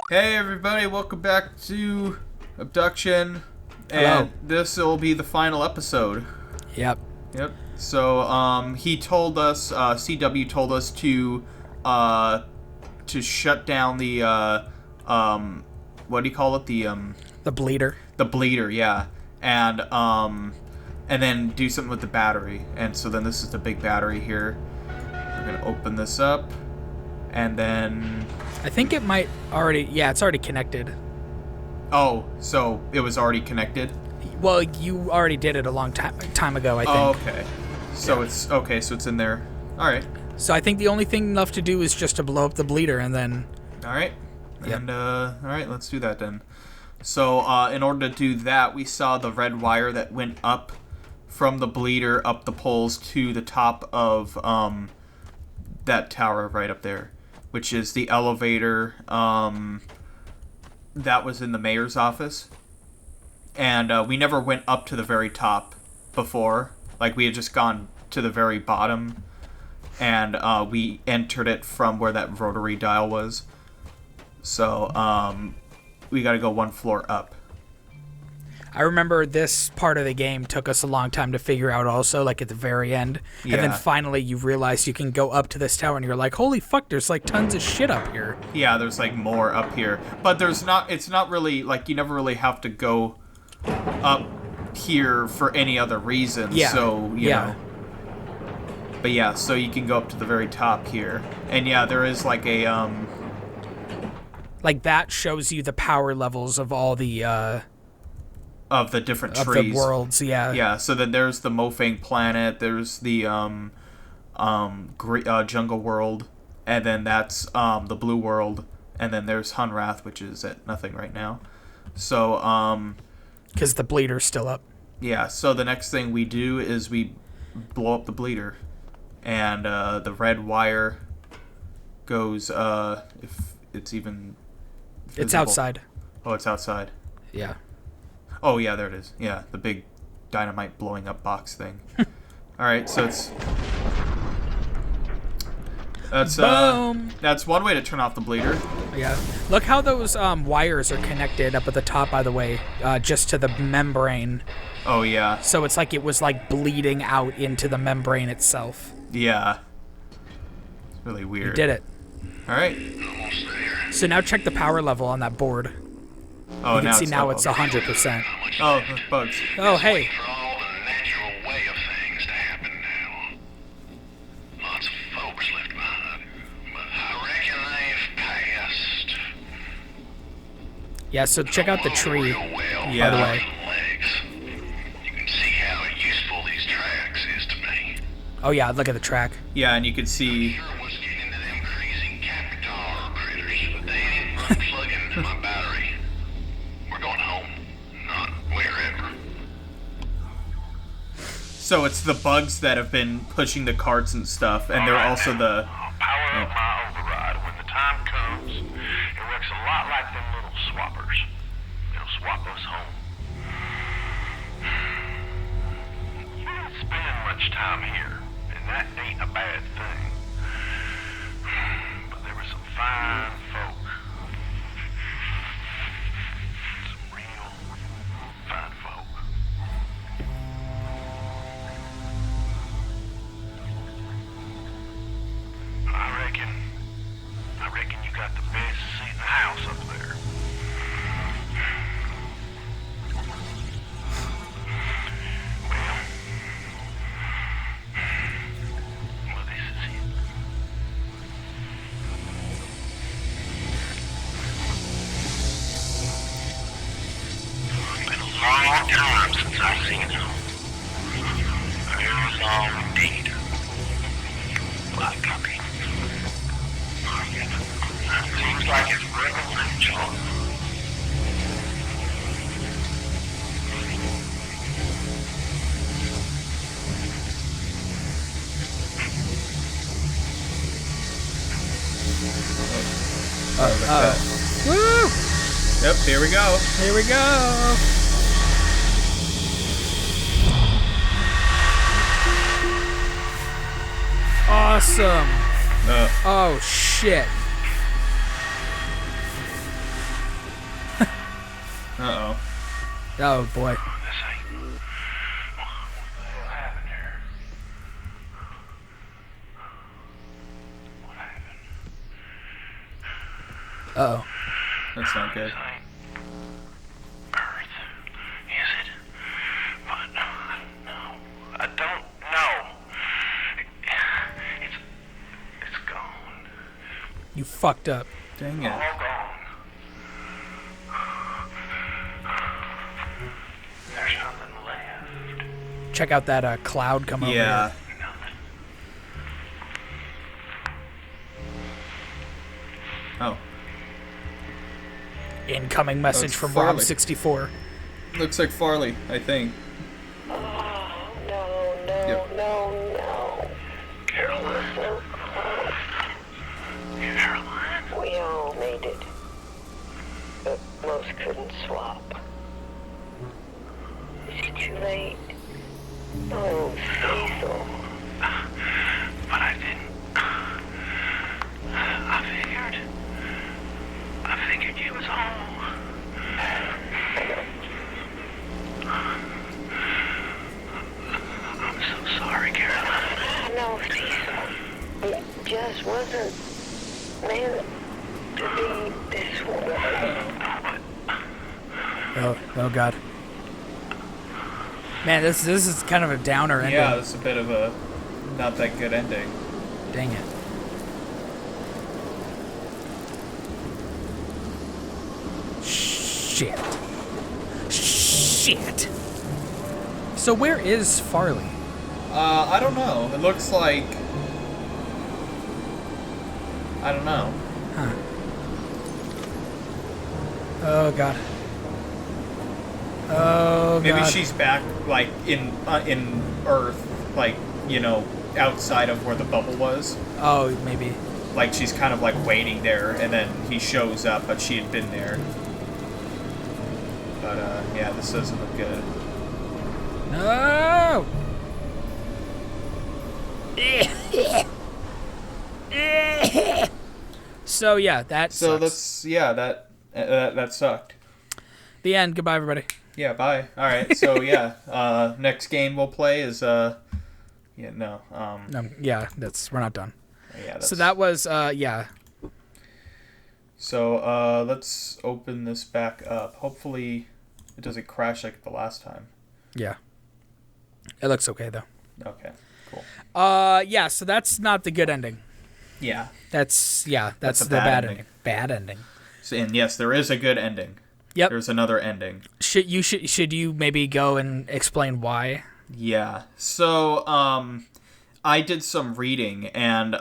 Hey everybody, welcome back to Obduction. Hello. And this will be the final episode. Yep. So, he told us, CW told us to shut down the, what do you call it? The bleeder. The bleeder, yeah. And then do something with the battery. And so then this is the big battery here. We're gonna open this up. And then... I think it might already... Yeah, it's already connected. Oh, so it was already connected? Well, you already did it a long time ago, I think. Oh, okay. So it's... Okay, so it's in there. Alright. So I think the only thing left to do is just to blow up the bleeder and then... Alright. Yep. And, alright, let's do that then. So, in order to do that, we saw the red wire that went up from the bleeder up the poles to the top of, that tower right up there, which is the elevator, that was in the mayor's office. And, we never went up to the very top before. Like, we had just gone to the very bottom, and, we entered it from where that rotary dial was. So, we gotta go one floor up. I remember this part of the game took us a long time to figure out also, like at the very end. Yeah. And then finally you realize you can go up to this tower and you're like, holy fuck, there's like tons of shit up here. Yeah, there's like more up here. But it's not really, like, you never really have to go up here for any other reason. Yeah. So, you know. But yeah, so you can go up to the very top here. And yeah, there is like a, Like that shows you the power levels of all the, of the different of trees. the worlds, yeah. Yeah, so then there's the Mofang planet, there's the jungle world, and then that's the blue world, and then there's Hunrath, which is at nothing right now. So Because the bleeder's still up. yeah, so the next thing we do is we blow up the bleeder, and the red wire goes if it's even visible. It's outside. Oh, it's outside. Yeah. Oh, yeah, there it is. Yeah, the big dynamite blowing up box thing. Alright, so Boom! That's one way to turn off the bleeder. Yeah. Look how those wires are connected up at the top, by the way, just to the membrane. Oh, yeah. So it's like it was like bleeding out into the membrane itself. Yeah. It's really weird. You did it. Alright. So now check the power level on that board. Oh, You can see it's now up. it's 100%. Oh, there's bugs. Oh, hey. Control and natural way of things to happen now. Lots of folks left behind, but I reckon they've passed. Yeah, so check out the tree, Real well, Yeah. by the way. legs. You can see how useful these tracks is to me. Oh, yeah, look at the track. Yeah, and you can see... Sure was getting into them crazy Capitar critters, but they ain't unplugging into my battery. We're going home, not wherever. So it's the bugs that have been pushing the carts and stuff, and they're also the... I'll power up my override when the time comes. It works a lot like them little swappers. It'll swap us home. You don't spend much time here, and that ain't a bad thing. But there were some fine folk. Some real fine folk. I reckon you got the best seat in the house up there. Well, this is it. It's been a long time since I've seen him. Very long indeed. Black copy. Seems like it's regular John. Woo! Yep, here we go. Here we go. Awesome. Oh, shit. Oh boy. This ain't... What happened here? What happened? Uh-oh. That's not good. This ain't Earth, is it? But no, I don't know. It's gone. You fucked up. Dang All it. gone. There's nothing left. Check out that cloud come over Yeah. here. Nothing. Oh. Incoming message That's from Farley. Rob64. Looks like Farley, I think. Oh, no, no, Yep. no. Caroline. So close. Caroline. We all made it. But most couldn't swap. Is it too late? Oh, Cecil. But I didn't. I figured you was home. I'm so sorry, Caroline. I know, Cecil. It just wasn't meant to be this way. Oh god. Man, this is kind of a downer ending. Yeah, it's a bit of a not that good ending. Dang it. Shit. Shit. So where is Farley? I don't know. It looks like... I don't know. Huh. Oh god. Oh Maybe god. she's back, like, in Earth, like, you know, outside of where the bubble was. Oh, maybe. Like, she's kind of, like, waiting there, and then he shows up, but she had been there. But, yeah, this doesn't look good. No. So yeah, that So sucks. that's, yeah, that sucked. The end. Goodbye, everybody. Yeah, bye. Alright, so, yeah, next game we'll play is, yeah, no, Yeah, we're not done. yeah, that's... So that was yeah. So, let's open this back up. Hopefully it doesn't crash like the last time. Yeah. It looks okay though. Okay, cool. Yeah, so that's not the good ending. Yeah. That's That's a the bad bad ending. ending. Bad ending. So, and yes, there is a good ending. Yep. There's another ending. Should you maybe go and explain why? Yeah. So, I did some reading, and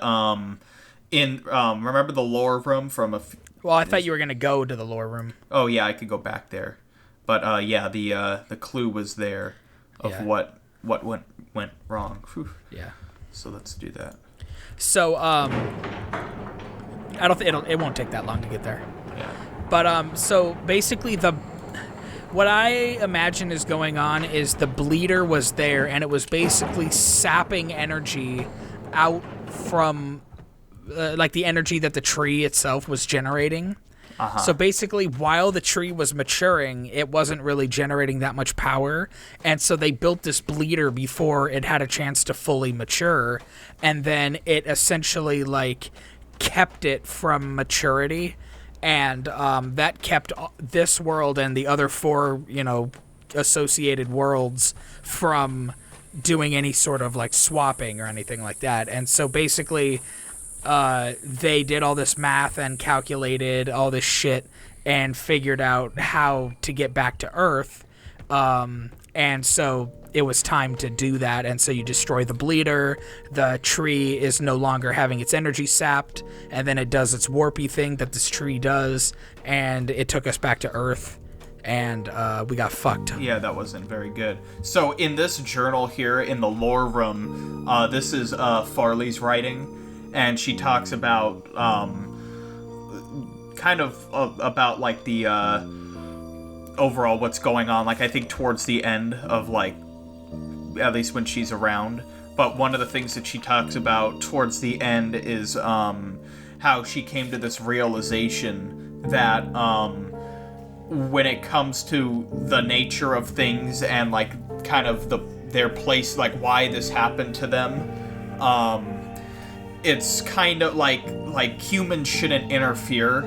remember the lore room from Well, I thought you were gonna go to the lore room. Oh yeah, I could go back there, but yeah, the clue was there of Yeah. what went wrong. Whew. Yeah. So let's do that. So I don't think it won't take that long to get there. Yeah. But so basically what I imagine is going on is the bleeder was there, and it was basically sapping energy out from like the energy that the tree itself was generating. Uh-huh. So basically, while the tree was maturing, it wasn't really generating that much power, and so they built this bleeder before it had a chance to fully mature, and then it essentially like kept it from maturity, and that kept this world and the other four, associated worlds from doing any sort of like swapping or anything like that. And so basically they did all this math and calculated all this shit and figured out how to get back to Earth. And so it was time to do that. And so you destroy the bleeder. The tree is no longer having its energy sapped. And then it does its warpy thing that this tree does. And it took us back to Earth. And we got fucked. Yeah, that wasn't very good. So in this journal here in the lore room, this is Farley's writing. And she talks about kind of about like the overall what's going on. Like I think towards the end of like at least when she's around. But one of the things that she talks about towards the end is how she came to this realization that when it comes to the nature of things and like kind of their place, like why this happened to them. It's kind of like humans shouldn't interfere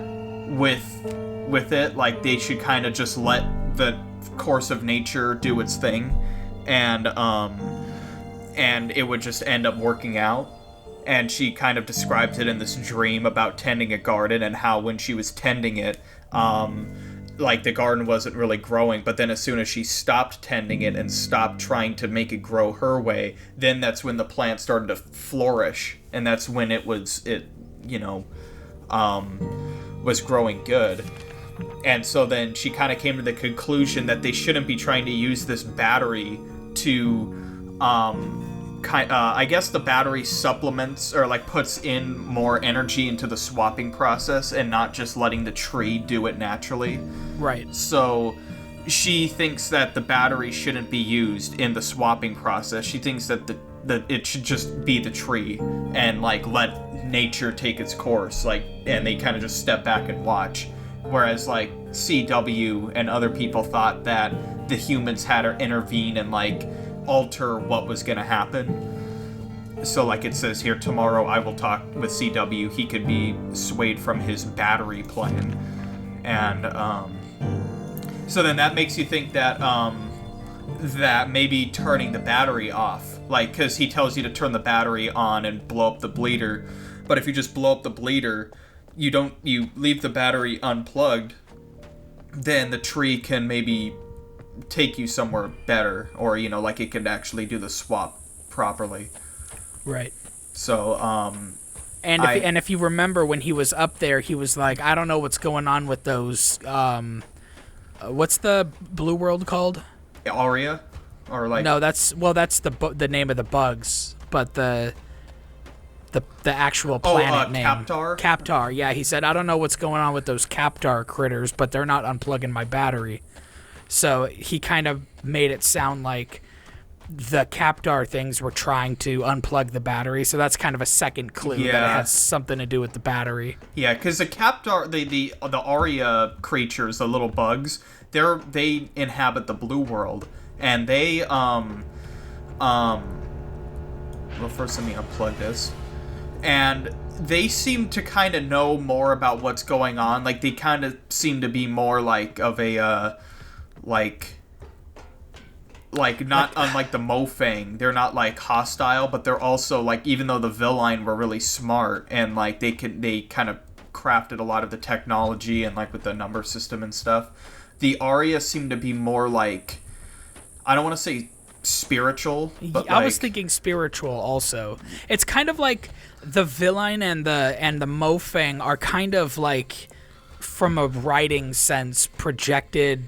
with it. Like they should kind of just let the course of nature do its thing, and it would just end up working out. And she kind of describes it in this dream about tending a garden and how when she was tending it, like the garden wasn't really growing, but then as soon as she stopped tending it and stopped trying to make it grow her way, then that's when the plant started to flourish, and that's when it was growing good. And so then she kind of came to the conclusion that they shouldn't be trying to use this battery to I guess the battery supplements or like puts in more energy into the swapping process and not just letting the tree do it naturally. Right. So she thinks that the battery shouldn't be used in the swapping process. She thinks that it should just be the tree and like let nature take its course, like, and they kind of just step back and watch. Whereas like CW and other people thought that the humans had to intervene and like alter what was going to happen. So like it says here, tomorrow I will talk with CW. He could be swayed from his battery plan. And so then that makes you think that that maybe turning the battery off, like, because he tells you to turn the battery on and blow up the bleeder, but if you just blow up the bleeder, you leave the battery unplugged, then the tree can maybe take you somewhere better, or like it could actually do the swap properly. Right. So and if you remember when he was up there, he was like, I don't know what's going on with those what's the blue world called? Aria, or like no, that's the name of the bugs, but the actual planet name. Captar. Yeah, he said, I don't know what's going on with those Captar critters, but they're not unplugging my battery. So he kind of made it sound like the Captar things were trying to unplug the battery. So that's kind of a second clue that it has something to do with the battery. Yeah, because the Captar, the Aria creatures, the little bugs, they inhabit the blue world, and they well, first let me unplug this. And they seem to kind of know more about what's going on. Like they kind of seem to be more like of a like not unlike the Mofang. They're not like hostile, but they're also like, even though the Villine were really smart and like they kind of crafted a lot of the technology and like with the number system and stuff, the Aria seem to be more like, I don't want to say spiritual, but I was thinking spiritual also. It's kind of like the Villine and the Mofang are kind of like, from a writing sense, projected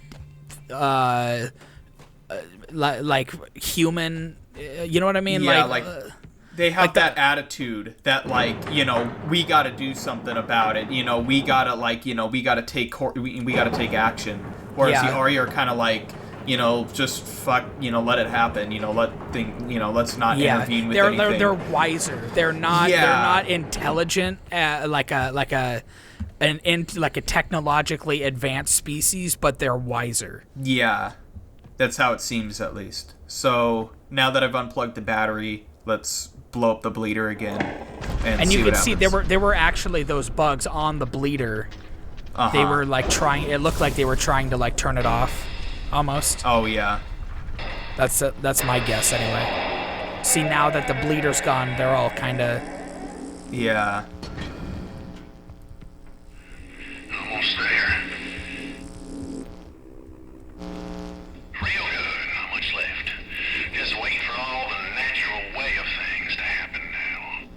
like human, you know what I mean? Yeah, like they have like that attitude that like, we got to do something about it. We got to we got to take we got to take action. Whereas the Aria are kind of like, just fuck, let it happen. Let's not intervene with anything. They're wiser. They're not intelligent like a technologically advanced species, but they're wiser. Yeah, that's how it seems, at least. So now that I've unplugged the battery, let's blow up the bleeder again. And you can see there were actually those bugs on the bleeder. Uh-huh. They were like trying. It looked like they were trying to like turn it off, almost. Oh yeah. That's my guess anyway. See, now that the bleeder's gone, they're all kind of. Yeah. Almost there. Real good. Not much left. Just waiting for all the natural way of things to happen now.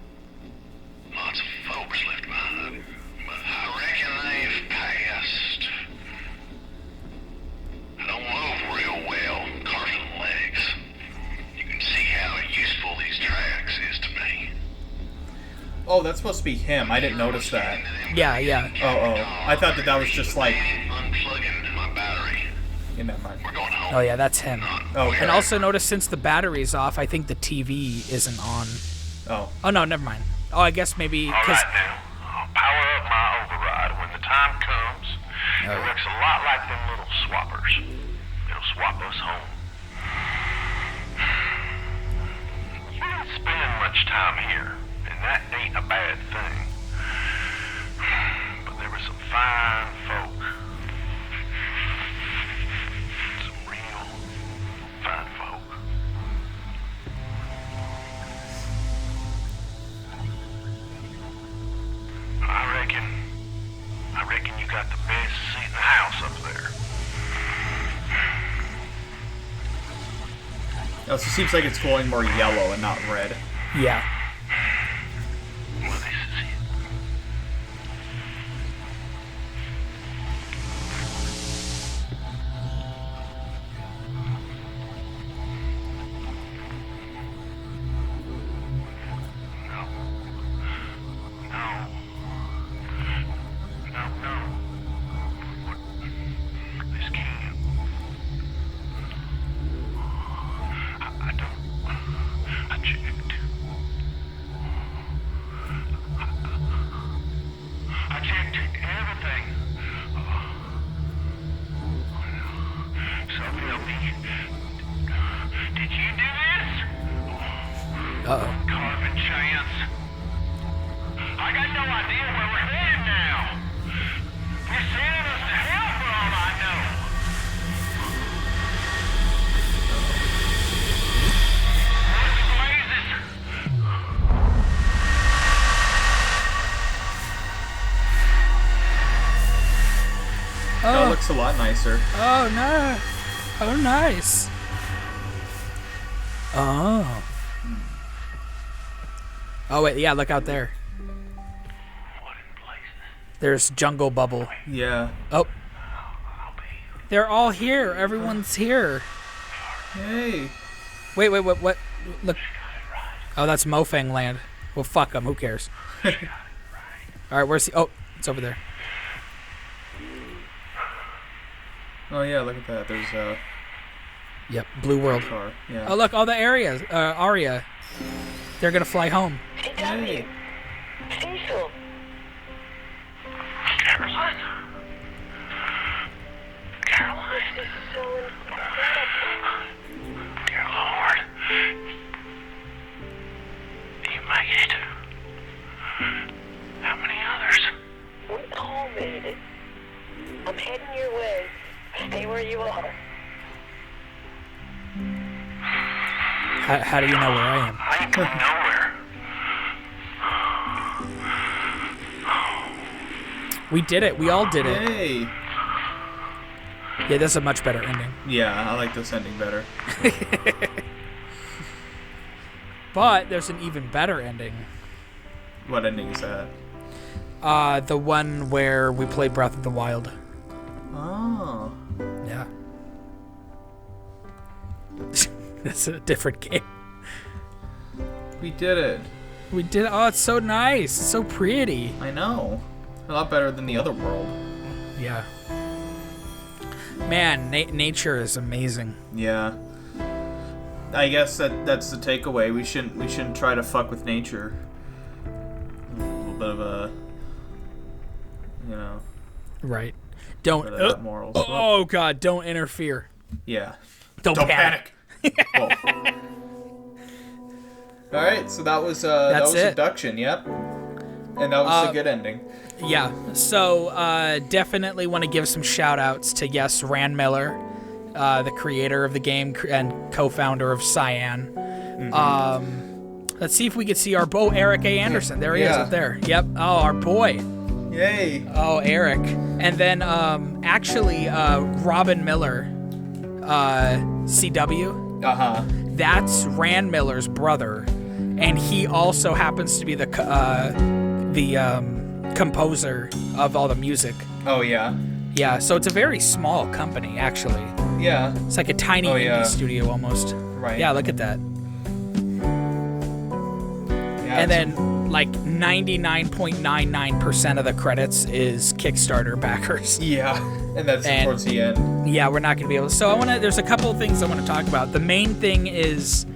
Lots of folks left behind, but I reckon they've passed. I don't move real well, carving legs. You can see how useful these tracks is to me. Oh, that's supposed to be him. I didn't notice that. Yeah. Oh. I thought that was just like unplugging my battery. In that mind. We're going home. Oh yeah, that's him. Okay. And also notice, since the battery's off, I think the TV isn't on. Oh no, never mind. Oh, I guess maybe because. All right, now. I'll power up my override when the time comes. It looks a lot like them little swappers. It'll swap us home. You don't spend much time here, and that ain't a bad thing. But there were some fine folk. Some real fine folk. I reckon you got the best seat in the house up there. Oh, so it seems like it's glowing more yellow and not red. Yeah. Well, this is it. No. This can't. I don't. I checked. I checked everything. So help me. Did you do this? Uh-oh. Carving chance. I got no idea where we're headed now. You're sending us to hell for all I know. What's the blazes? That looks a lot nicer. Oh, no. Oh, nice. Oh. Oh, wait. Yeah, look out there. What in blazes? There's Jungle Bubble. Yeah. Oh, I'll be. they're all here. Everyone's here. Hey. Wait, what? Look. Oh, that's Mofang Land. Well, fuck them. Who cares? All right, where's the... Oh, it's over there. Oh yeah, look at that. There's a Yep, Blue World. car. Yeah. Oh, look, all the areas. Aria. They're going to fly home. Hey. Cecil. Caroline? Caroline? This is so incredible. Dear Lord. You made it. How many others? We all made it. I'm heading your way. Stay where you are. How do you know where I am? I ain't going nowhere. We did it. We all did it. Hey. Yeah, that's a much better ending. Yeah, I like this ending better. But there's an even better ending. What ending is that? The one where we played Breath of the Wild. Oh. Yeah. It's a different game. We did it. We did. Oh, it's so nice. It's so pretty. I know. A lot better than the other world. Yeah. Man, nature is amazing. Yeah. I guess that's the takeaway. We shouldn't try to fuck with nature. A little bit of a, you know, Right. Don't. bit of morals. Oh God! Don't interfere. Yeah. Don't panic. Whoa. All right, so that was it. Obduction. Yep. And that was a good ending. Yeah. So definitely want to give some shout outs to Rand Miller, the creator of the game and co-founder of Cyan. Let's see if we can see our Eric A. Anderson. There he is up there. Yep. Oh, our boy. Yay. Oh, Eric. And then actually Robin Miller, CW. Uh-huh. That's Rand Miller's brother, and he also happens to be the composer of all the music. Oh, yeah. Yeah, so it's a very small company, actually. Yeah. It's like a tiny indie studio almost. Right. Yeah, look at that. Yeah, And then, like, 99.99% of the credits is Kickstarter backers. Yeah. And that's towards the end. Yeah, we're not going to be able to. So there's a couple of things I want to talk about. The main thing is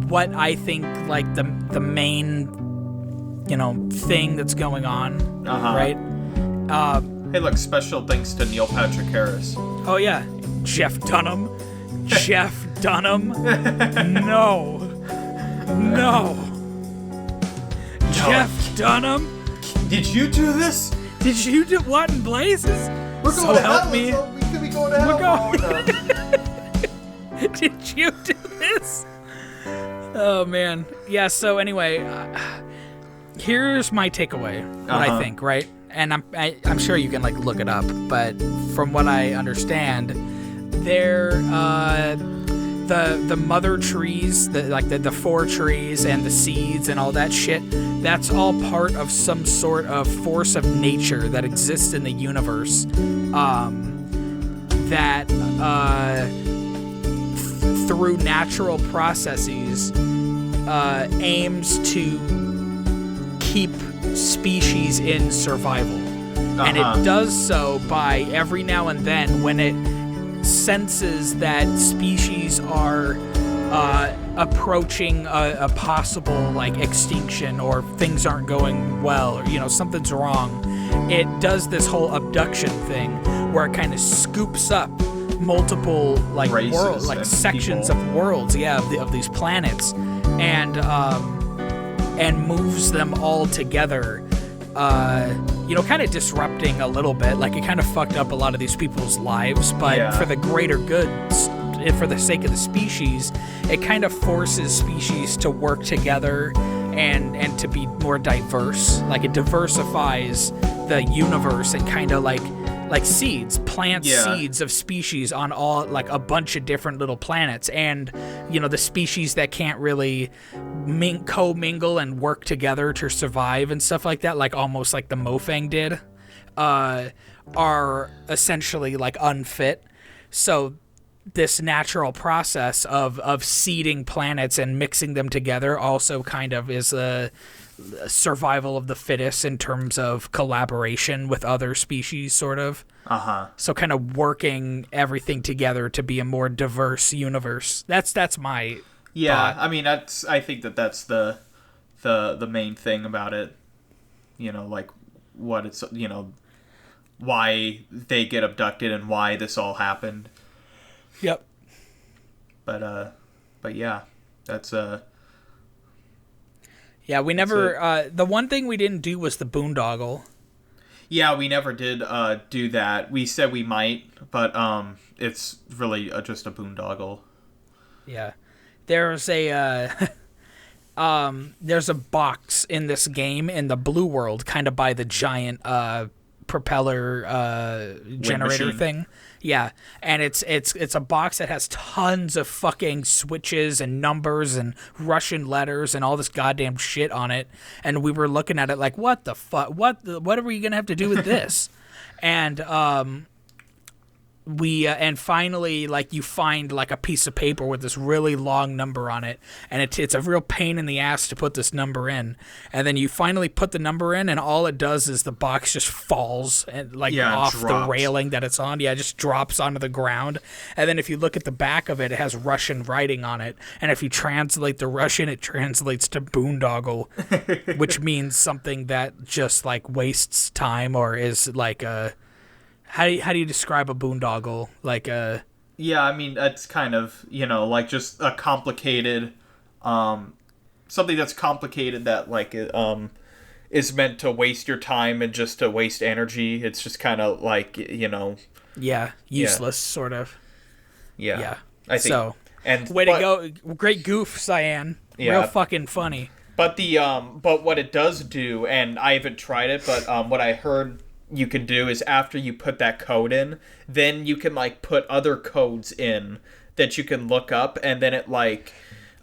what I think, like, the main, thing that's going on, Uh-huh. right? Hey, look, special thanks to Neil Patrick Harris. Oh yeah, Jeff Dunham. Jeff Dunham. No. Jeff Dunham. Did you do this? Did you do what in blazes? We're So going to help hell. me. So we could be going to hell. Did you do this? Oh man. Yeah. So anyway, here's my takeaway. What I think, right? And I'm sure you can like look it up, but from what I understand, the mother trees, the four trees and the seeds and all that shit, that's all part of some sort of force of nature that exists in the universe, that through natural processes aims to keep species in survival. And it does so by every now and then when it senses that species are approaching a possible like extinction, or things aren't going well, or something's wrong, it does this whole abduction thing where it kind of scoops up multiple like worlds, like sections people. of worlds, of these planets, and moves them all together, kind of disrupting a little bit. Like it kind of fucked up a lot of these people's lives, but for the greater good, for the sake of the species, it kind of forces species to work together and to be more diverse. Like it diversifies the universe and kind of like seeds, seeds of species on all like a bunch of different little planets, and the species that can't really co-mingle and work together to survive and stuff like that, like almost like the Mofang did, are essentially like unfit. So this natural process of seeding planets and mixing them together also kind of is a survival of the fittest in terms of collaboration with other species, sort of. So kind of working everything together to be a more diverse universe. That's my thought. I mean, I think that's the main thing about it. Like what it's why they get abducted and why this all happened. Yep. But yeah, that's Yeah, we never. The one thing we didn't do was the boondoggle. Yeah, we never did do that. We said we might, but it's really just a boondoggle. Yeah, there's a there's a box in this game in the blue world, kind of by the giant propeller generator machine thing. Yeah, and it's a box that has tons of fucking switches and numbers and Russian letters and all this goddamn shit on it. And we were looking at it like, what the fuck? What are we gonna have to do with this? And we and finally, like, you find like a piece of paper with this really long number on it, and it's a real pain in the ass to put this number in. And then you finally put the number in, and all it does is the box just falls and off the railing that it's on. Yeah, it just drops onto the ground. And then if you look at the back of it, it has Russian writing on it. And if you translate the Russian, it translates to boondoggle, which means something that just like wastes time, or is like a How do you describe a boondoggle? Like a... Yeah, I mean, that's kind of, like just a complicated, something that's complicated that, like, is meant to waste your time and just to waste energy. It's just kind of like, Yeah, useless, sort of. Yeah. I think. So, way to go. Great goof, Cyan. Yeah. Real fucking funny. But but what it does do, and I haven't tried it, but what I heard you can do is after you put that code in, then you can like put other codes in that you can look up, and then it like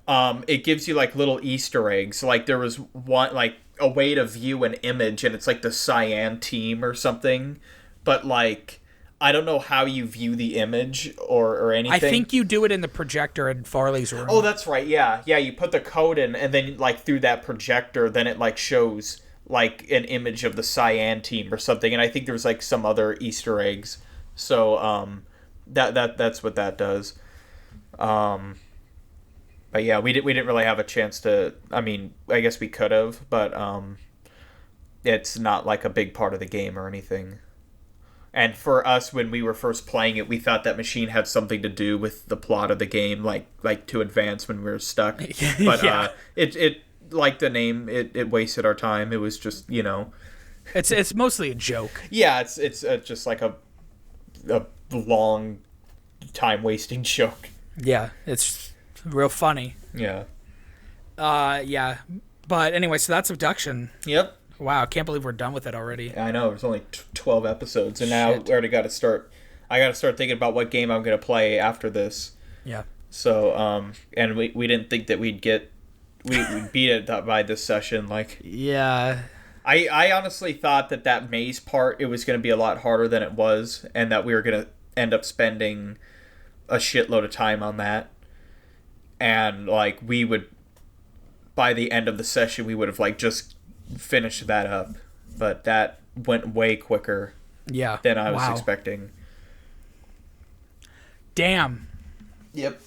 it gives you like little Easter eggs. Like there was one, like a way to view an image, and it's like the Cyan team or something, but like I don't know how you view the image or anything. I think you do it in the projector in Farley's room. Oh, that's right. Yeah, you put the code in, and then like through that projector, then it like shows like an image of the Cyan team or something, and I think there's like some other Easter eggs. So that's what that does. But yeah, we didn't really have a chance to. I mean, I guess we could have, but it's not like a big part of the game or anything. And for us, when we were first playing it, we thought that machine had something to do with the plot of the game, like to advance when we were stuck. But Yeah. It like the name, it wasted our time. It was just, you know, It's mostly a joke. yeah, it's just like a long time wasting joke. Yeah, it's real funny. Yeah. Yeah. But anyway, so that's Abduction. Yep. Wow, I can't believe we're done with it already. I know, there's only 12 episodes, and now Shit. we already got to start. I got to start thinking about what game I'm going to play after this. Yeah. So, and we didn't think that we'd beat it by this session. Like, Yeah. I honestly thought that maze part, it was going to be a lot harder than it was, and that we were going to end up spending a shitload of time on that. And, like, we would, by the end of the session, we would have, like, just finished that up. But that went way quicker Yeah. than I was Wow. expecting. Damn. Yep.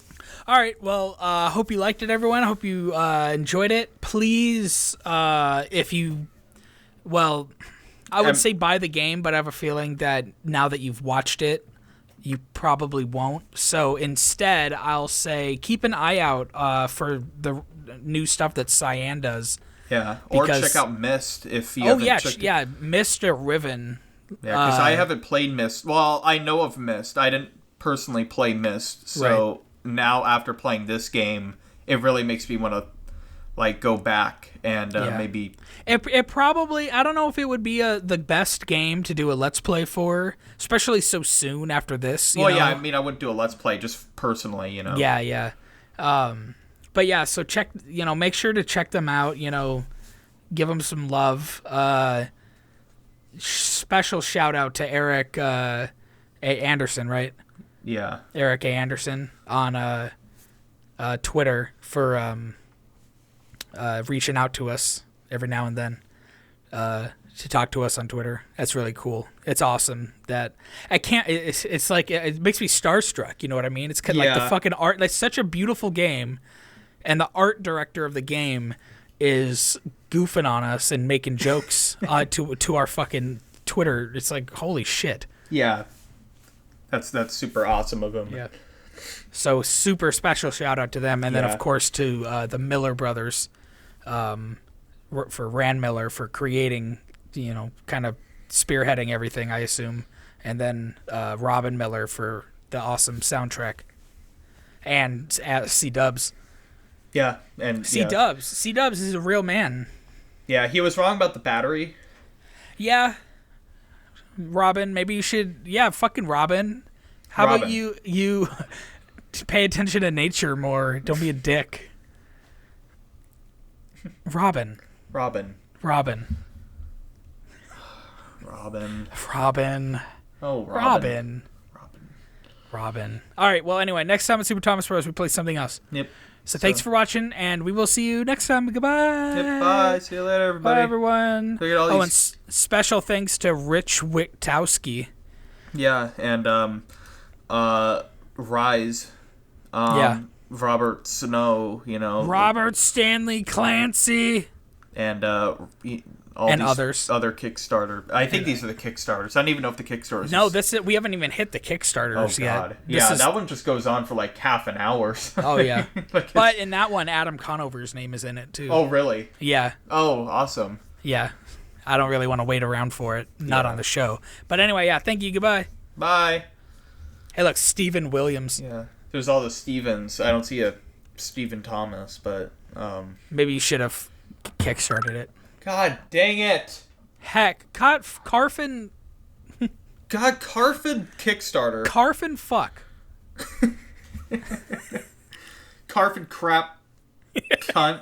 All right. Well, hope you liked it, everyone. I hope you enjoyed it. Please, if you, well, I would say buy the game, but I have a feeling that now that you've watched it, you probably won't. So instead, I'll say keep an eye out for the new stuff that Cyan does. Yeah. Or Because- check out Myst if you Oh haven't yeah, checked it. yeah, Mr. Riven. Yeah, because I haven't played Myst. Well, I know of Myst. I didn't personally play Myst, so now after playing this game, it really makes me want to like go back and maybe. It probably, I don't know if it would be the best game to do a let's play for, especially so soon after this. You Well, know? yeah, I mean, I wouldn't do a let's play just personally, you know. Yeah, yeah. But yeah, so check, make sure to check them out, give them some love. Special shout out to Eric A. Anderson, right? Yeah. Eric A. Anderson on Twitter for reaching out to us every now and then to talk to us on Twitter. That's really cool. It's awesome that I can't. It's like it makes me starstruck. You know what I mean? It's kind of like the Yeah. fucking art. Like such a beautiful game, and the art director of the game is goofing on us and making jokes to our fucking Twitter. It's like holy shit. Yeah. That's super awesome of him. Yeah. So super special shout out to them, and then Yeah. of course to the Miller brothers, for Rand Miller for creating, kind of spearheading everything, I assume, and then Robin Miller for the awesome soundtrack, and C Dubs. Yeah, and C Dubs is a real man. Yeah, he was wrong about the battery. Yeah. Robin, maybe you should. Yeah, fucking Robin. How about Robin. you pay attention to nature more? Don't be a dick. Robin. Robin. Robin. Robin. Robin. Oh, Robin. Robin. All right. Well, anyway, next time on Super Thomas Bros, we play something else. Yep. So thanks for watching, and we will see you next time. Goodbye. Yep, bye. See you later, everybody. Bye, everyone. Look at all Oh, these- and special thanks to Rich Wittowski. Yeah, and Rise. Yeah. Robert Snow, Robert Stanley Clancy. and all And these others. other Kickstarter. I think these are the Kickstarters. I don't even know if the Kickstarters. No, is- we haven't even hit the Kickstarters Oh yet. god. This Yeah, is- that one just goes on for like half an hour. Oh yeah. Like, But in that one, Adam Conover's name is in it too. oh really? Yeah, Oh, awesome. yeah. I don't really want to wait around for it. Not Yeah. on the show. But anyway, yeah. Thank you. Goodbye. Bye. Hey, look, Stephen Williams. Yeah. There's all the Stevens. I don't see a Stephen Thomas, but Maybe you should have kickstarted it. God dang it. Heck, Carfin God, Carfin Kickstarter. fuck. Carfin crap cunt.